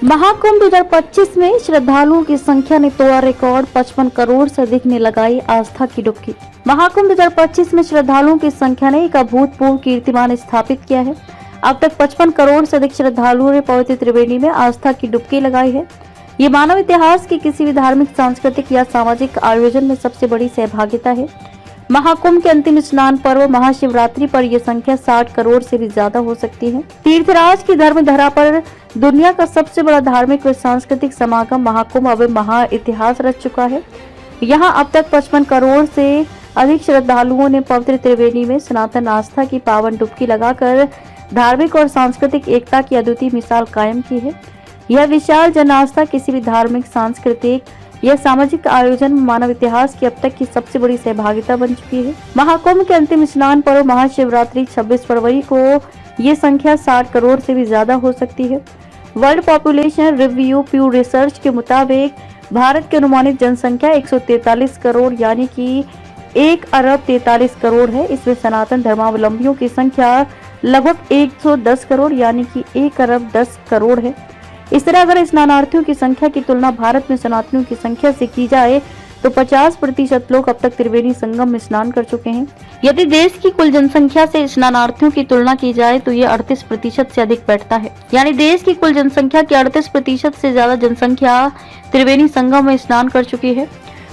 महाकुंभ 2025 में श्रद्धालुओं की संख्या ने तोड़ा रिकॉर्ड, 55 करोड़ से अधिक ने लगाई आस्था की डुबकी। महाकुंभ 2025 में श्रद्धालुओं की संख्या ने एक अभूतपूर्व कीर्तिमान स्थापित किया है। अब तक 55 करोड़ से अधिक श्रद्धालुओं ने पवित्र त्रिवेणी में आस्था की डुबकी लगाई है। ये मानव इतिहास के किसी भी धार्मिक, सांस्कृतिक या सामाजिक आयोजन में सबसे बड़ी सहभागिता है। महाकुंभ के अंतिम स्नान पर्व महाशिवरात्रि पर यह संख्या 60 करोड़ से भी ज्यादा हो सकती है। तीर्थराज की धर्म धरा पर दुनिया का सबसे बड़ा धार्मिक व सांस्कृतिक समागम महाकुंभ अब महा इतिहास रच चुका है। यहाँ अब तक 55 करोड़ से अधिक श्रद्धालुओं ने पवित्र त्रिवेणी में सनातन आस्था की पावन डुबकी लगाकर धार्मिक और सांस्कृतिक एकता की अद्वितीय मिसाल कायम की है। यह विशाल जन आस्था किसी भी धार्मिक, सांस्कृतिक यह सामाजिक आयोजन मानव इतिहास की अब तक की सबसे बड़ी सहभागिता बन चुकी है। महाकुंभ के अंतिम स्नान पर्व महाशिवरात्रि 26 फरवरी को ये संख्या 60 करोड़ से भी ज्यादा हो सकती है। वर्ल्ड पॉपुलेशन रिव्यू प्यू रिसर्च के मुताबिक भारत की अनुमानित जनसंख्या 143 करोड़ यानी कि 1 अरब 43 करोड़ है। इसमें सनातन धर्मावलंबियों की संख्या लगभग 110 करोड़ यानी कि 1 अरब 10 करोड़ है। इस तरह अगर स्नानार्थियों की संख्या की तुलना भारत में सनातनियों की संख्या से की जाए तो 50% लोग अब तक त्रिवेणी संगम में स्नान कर चुके हैं। यदि देश की कुल जनसंख्या से स्नानार्थियों की तुलना की जाए तो ये 38% से अधिक बैठता है। यानी देश की कुल जनसंख्या की 38% से ज्यादा जनसंख्या त्रिवेणी संगम में स्नान कर चुकी है।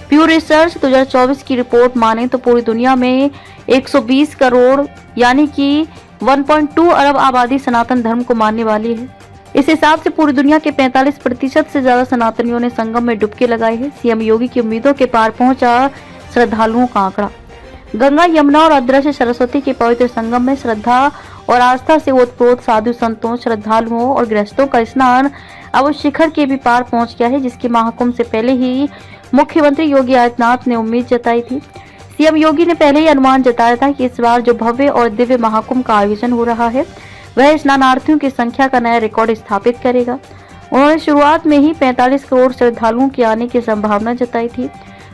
प्यू रिसर्च 2024 की रिपोर्ट माने तो पूरी दुनिया में 120 करोड़ यानी कि 1.2 अरब आबादी सनातन धर्म को मानने वाली है। इस हिसाब से पूरी दुनिया के 45% से ज्यादा सनातनियों ने संगम में डुबकी लगाई है। सीएम योगी की उम्मीदों के पार पहुंचा श्रद्धालुओं का आंकड़ा। गंगा, यमुना और अदृश्य सरस्वती के पवित्र संगम में श्रद्धा और आस्था से ओतप्रोत साधु संतों, श्रद्धालुओं और गृहस्थों का स्नान अब उस शिखर के भी पार पहुंच गया है जिसकी महाकुंभ से पहले ही मुख्यमंत्री योगी आदित्यनाथ ने उम्मीद जताई थी। सीएम योगी ने पहले ही अनुमान जताया था कि इस बार जो भव्य और दिव्य महाकुंभ का आयोजन हो रहा है वह स्नानार्थियों की संख्या का नया रिकॉर्ड स्थापित करेगा। उन्होंने शुरुआत में ही 45 करोड़ श्रद्धालुओं के आने की संभावना जताई थी।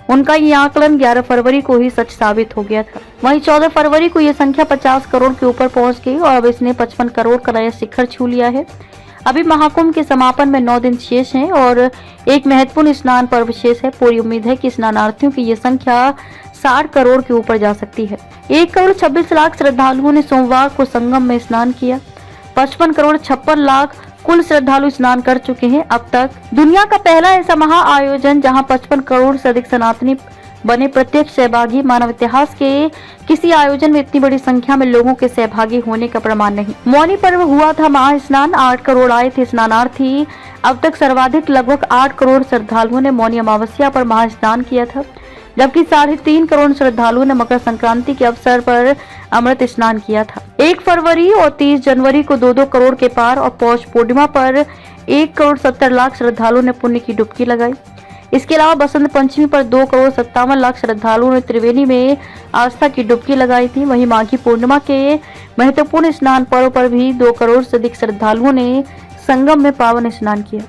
उनका ये आकलन 11 फरवरी को ही सच साबित हो गया था। वहीं 14 फरवरी को यह संख्या 50 करोड़ के ऊपर पहुंच गई और अब इसने 55 करोड़ का नया शिखर छू लिया है। अभी महाकुंभ के समापन में 9 दिन शेष हैं और एक महत्वपूर्ण स्नान पर्व शेष है। पूरी उम्मीद है कि स्नानार्थियों की ये संख्या 60 करोड़ के ऊपर जा सकती है। 1 करोड़ 26 लाख श्रद्धालुओं ने सोमवार को संगम में स्नान किया। 55 करोड़ 56 लाख कुल श्रद्धालु स्नान कर चुके हैं अब तक। दुनिया का पहला ऐसा महा आयोजन जहां 55 करोड़ से अधिक सनातनी बने प्रत्यक्ष सहभागी। मानव इतिहास के किसी आयोजन में इतनी बड़ी संख्या में लोगों के सहभागी होने का प्रमाण नहीं। मौनी पर्व हुआ था महास्नान, 8 करोड़ आए थे स्नानार्थी। अब तक सर्वाधिक लगभग 8 करोड़ श्रद्धालुओं ने मौनी अमावस्या पर महास्नान किया था, जबकि 3.5 करोड़ श्रद्धालुओं ने मकर संक्रांति के अवसर पर अमृत स्नान किया था। 1 फरवरी और 30 जनवरी को 2-2 करोड़ के पार और पौष पूर्णिमा पर 1 करोड़ 70 लाख श्रद्धालुओं ने पुण्य की डुबकी लगाई। इसके अलावा बसंत पंचमी पर 2 करोड़ 57 लाख श्रद्धालुओं ने त्रिवेणी में आस्था की डुबकी लगाई थी। वहीं माघी पूर्णिमा के महत्वपूर्ण स्नान पर्व पर भी 2 करोड़ से अधिक श्रद्धालुओं ने संगम में पावन स्नान किया।